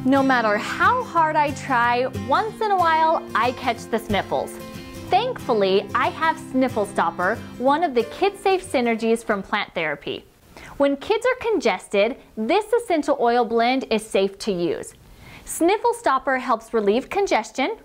No matter how hard I try, once in a while I catch the sniffles. Thankfully, I have Sniffle Stopper, one of the kid-safe synergies from plant therapy. When kids are congested, this essential oil blend is safe to use. Sniffle Stopper helps relieve congestion,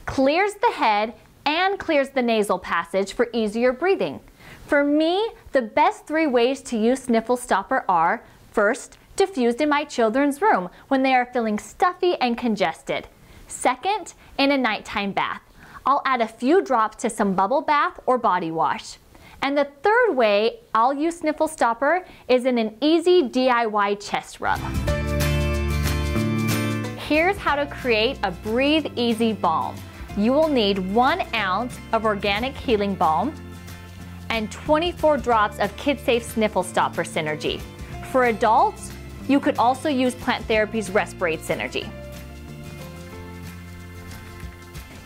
clears the head, and clears the nasal passage for easier breathing. For me, the best 3 ways to use Sniffle Stopper are: first, diffused in my children's room when they are feeling stuffy and congested. Second, in a nighttime bath. I'll add a few drops to some bubble bath or body wash. And the third way I'll use Sniffle Stopper is in an easy DIY chest rub. Here's how to create a Breathe Easy Balm. You will need 1 ounce of organic healing balm and 24 drops of kid-safe Sniffle Stopper Synergy. For adults, you could also use Plant Therapy's Respirate Synergy.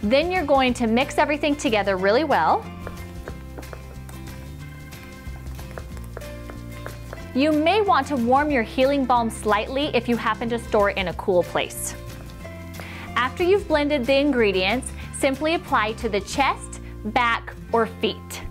Then you're going to mix everything together really well. You may want to warm your healing balm slightly if you happen to store it in a cool place. After you've blended the ingredients, simply apply to the chest, back, or feet.